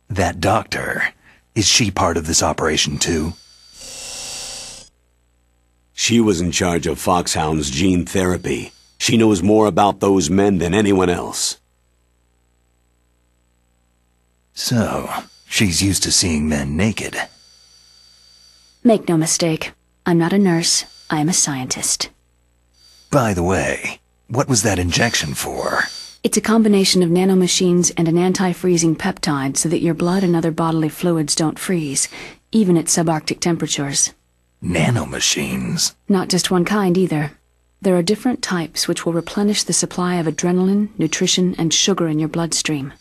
That doctor, is she part of this operation too? She was in charge of Foxhound's gene therapy. She knows more about those men than anyone else. So, she's used to seeing men naked. Make no mistake, I'm not a nurse, I am a scientist. By the way, what was that injection for? It's a combination of nanomachines and an anti-freezing peptide so that your blood and other bodily fluids don't freeze, even at subarctic temperatures. Nanomachines? Not just one kind either. There are different types which will replenish the supply of adrenaline, nutrition, and sugar in your bloodstream.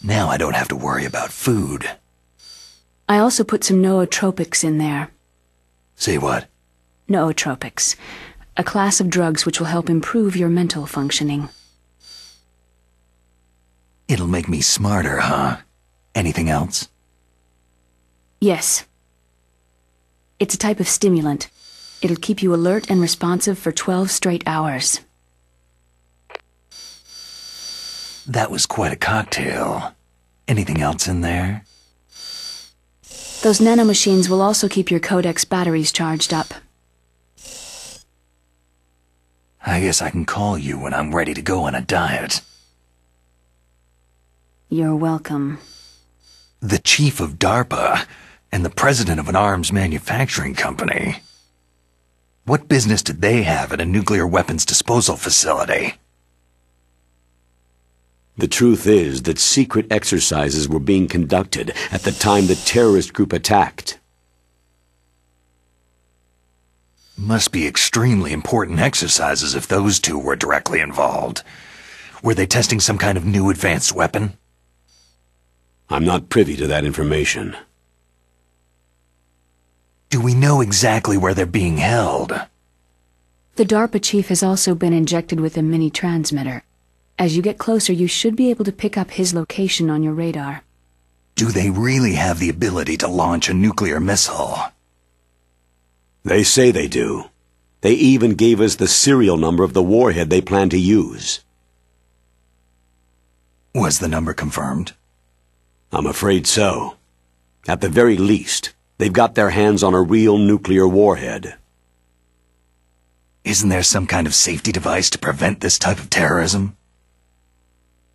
Now I don't have to worry about food. I also put some nootropics in there. Say what? Nootropics. A class of drugs which will help improve your mental functioning. It'll make me smarter, huh? Anything else? Yes. It's a type of stimulant. It'll keep you alert and responsive for 12 straight hours. That was quite a cocktail. Anything else in there? Those nanomachines will also keep your Codex batteries charged up. I guess I can call you when I'm ready to go on a diet. You're welcome. The chief of DARPA and the president of an arms manufacturing company. What business did they have at a nuclear weapons disposal facility? The truth is that secret exercises were being conducted at the time the terrorist group attacked. Must be extremely important exercises if those two were directly involved. Were they testing some kind of new advanced weapon? I'm not privy to that information. Do we know exactly where they're being held? The DARPA chief has also been injected with a mini-transmitter. As you get closer, you should be able to pick up his location on your radar. Do they really have the ability to launch a nuclear missile? They say they do. They even gave us the serial number of the warhead they plan to use. Was the number confirmed? I'm afraid so. At the very least, they've got their hands on a real nuclear warhead. Isn't there some kind of safety device to prevent this type of terrorism?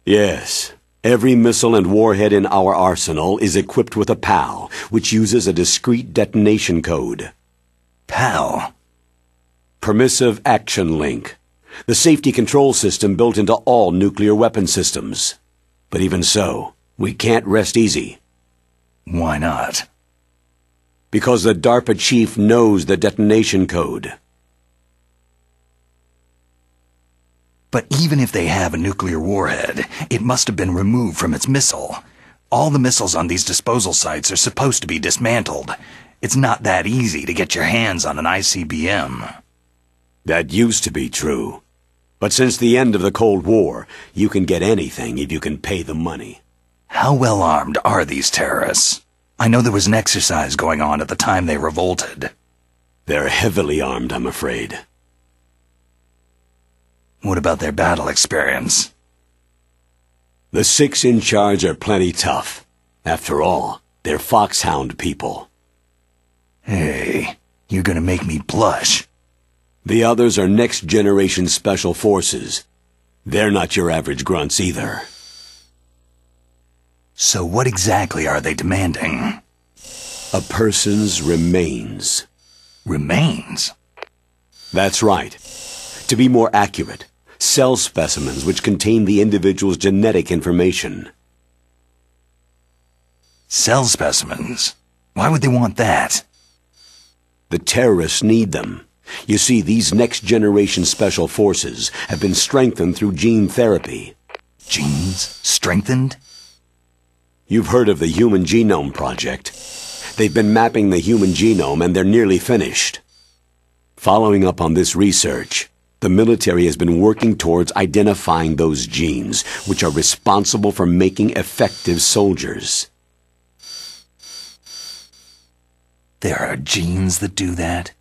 Yes. Every missile and warhead in our arsenal is equipped with a PAL, which uses a discrete detonation code. PAL? Permissive Action Link. The safety control system built into all nuclear weapon systems. But even so, we can't rest easy. Why not? Because the DARPA chief knows the detonation code. But even if they have a nuclear warhead, it must have been removed from its missile. All the missiles on these disposal sites are supposed to be dismantled. It's not that easy to get your hands on an ICBM. That used to be true. But since the end of the Cold War, you can get anything if you can pay the money. How well armed are these terrorists? I know there was an exercise going on at the time they revolted. They're heavily armed, I'm afraid. What about their battle experience? The 6 in charge are plenty tough. After all, they're Foxhound people. Hey, you're gonna make me blush. The others are next-generation special forces. They're not your average grunts either. So what exactly are they demanding? A person's remains. Remains? That's right. To be more accurate, cell specimens which contain the individual's genetic information. Cell specimens? Why would they want that? The terrorists need them. You see, these next-generation special forces have been strengthened through gene therapy. Genes? Strengthened? You've heard of the Human Genome Project. They've been mapping the human genome and they're nearly finished. Following up on this research, the military has been working towards identifying those genes which are responsible for making effective soldiers. There are genes that do that?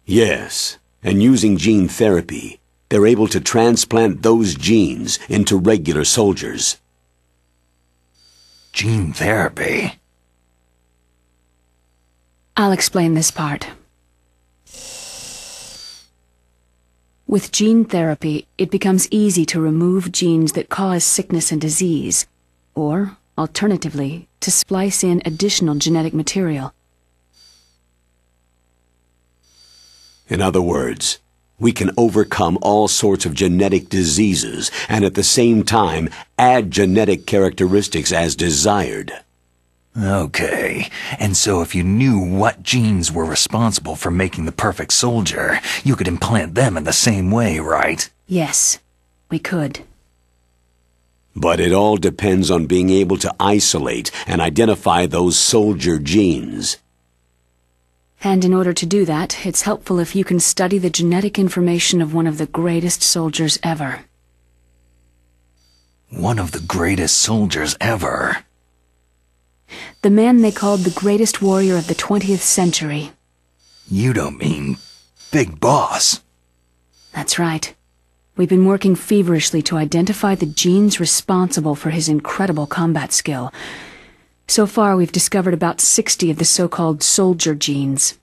Yes, and using gene therapy, they're able to transplant those genes into regular soldiers. Gene therapy? I'll explain this part. With gene therapy, it becomes easy to remove genes that cause sickness and disease, or, alternatively, to splice in additional genetic material. In other words, we can overcome all sorts of genetic diseases and at the same time add genetic characteristics as desired. Okay, and so if you knew what genes were responsible for making the perfect soldier, you could implant them in the same way, right? Yes, we could. But it all depends on being able to isolate and identify those soldier genes. And in order to do that, it's helpful if you can study the genetic information of one of the greatest soldiers ever. One of the greatest soldiers ever? The man they called the greatest warrior of the 20th century. You don't mean Big Boss? That's right. We've been working feverishly to identify the genes responsible for his incredible combat skill. So far, we've discovered about 60 of the so-called soldier genes.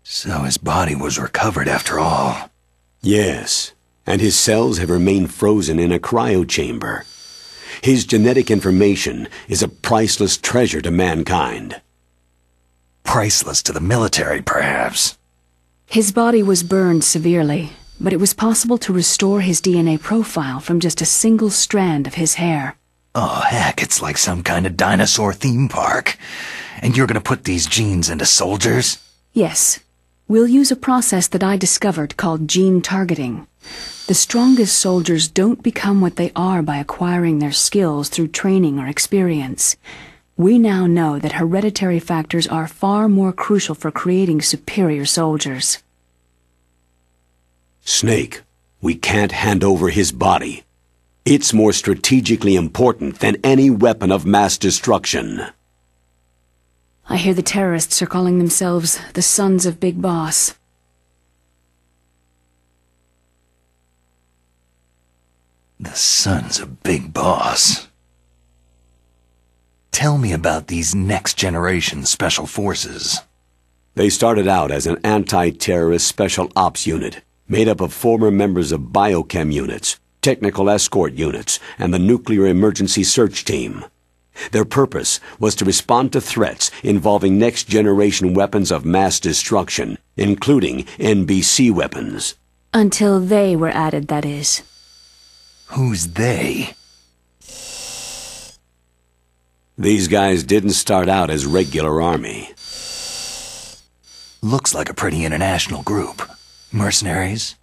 So his body was recovered after all. Yes, and his cells have remained frozen in a cryochamber. His genetic information is a priceless treasure to mankind. Priceless to the military, perhaps. His body was burned severely, but it was possible to restore his DNA profile from just a single strand of his hair. Oh, heck, it's like some kind of dinosaur theme park. And you're gonna put these genes into soldiers? Yes. We'll use a process that I discovered called gene targeting. The strongest soldiers don't become what they are by acquiring their skills through training or experience. We now know that hereditary factors are far more crucial for creating superior soldiers. Snake, we can't hand over his body. It's more strategically important than any weapon of mass destruction. I hear the terrorists are calling themselves the Sons of Big Boss. The Sons of Big Boss. Tell me about these next-generation special forces. They started out as an anti-terrorist special ops unit, made up of former members of biochem units, technical escort units, and the nuclear emergency search team. Their purpose was to respond to threats involving next-generation weapons of mass destruction, including NBC weapons. Until they were added, that is. Who's they? These guys didn't start out as regular army. Looks like a pretty international group. Mercenaries?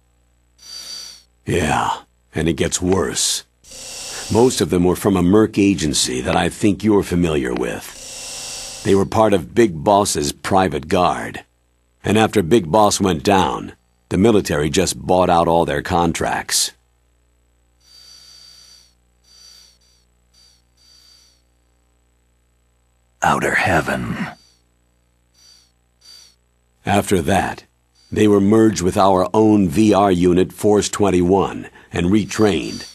Yeah, and it gets worse. Most of them were from a merc agency that I think you're familiar with. They were part of Big Boss's private guard. And after Big Boss went down, the military just bought out all their contracts. Outer Heaven. After that, they were merged with our own VR unit, Force 21, and retrained.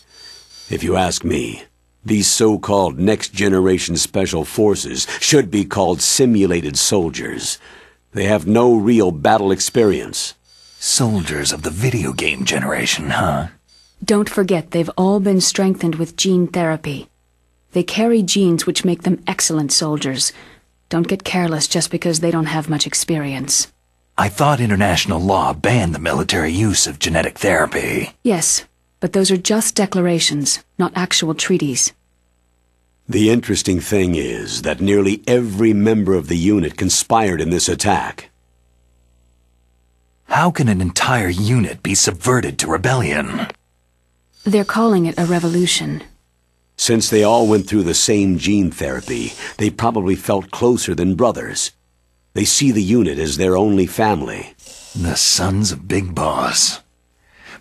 If you ask me, these so-called next-generation special forces should be called simulated soldiers. They have no real battle experience. Soldiers of the video game generation, huh? Don't forget they've all been strengthened with gene therapy. They carry genes which make them excellent soldiers. Don't get careless just because they don't have much experience. I thought international law banned the military use of genetic therapy. Yes, but those are just declarations, not actual treaties. The interesting thing is that nearly every member of the unit conspired in this attack. How can an entire unit be subverted to rebellion? They're calling it a revolution. Since they all went through the same gene therapy, they probably felt closer than brothers. They see the unit as their only family. The Sons of Big Boss.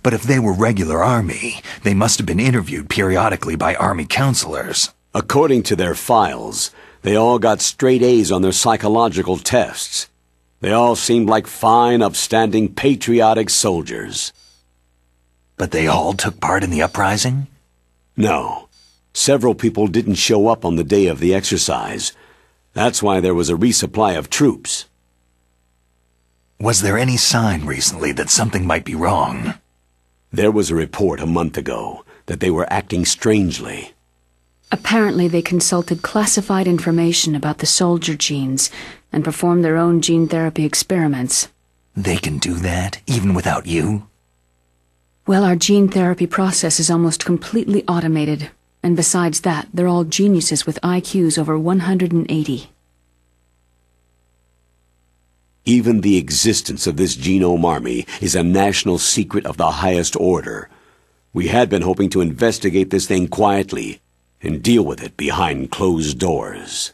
But if they were regular army, they must have been interviewed periodically by army counselors. According to their files, they all got straight A's on their psychological tests. They all seemed like fine, upstanding, patriotic soldiers. But they all took part in the uprising? No. Several people didn't show up on the day of the exercise. That's why there was a resupply of troops. Was there any sign recently that something might be wrong? There was a report a month ago that they were acting strangely. Apparently they consulted classified information about the soldier genes and performed their own gene therapy experiments. They can do that, even without you? Well, our gene therapy process is almost completely automated, and besides that, they're all geniuses with IQs over 180. Even the existence of this genome army is a national secret of the highest order. We had been hoping to investigate this thing quietly and deal with it behind closed doors.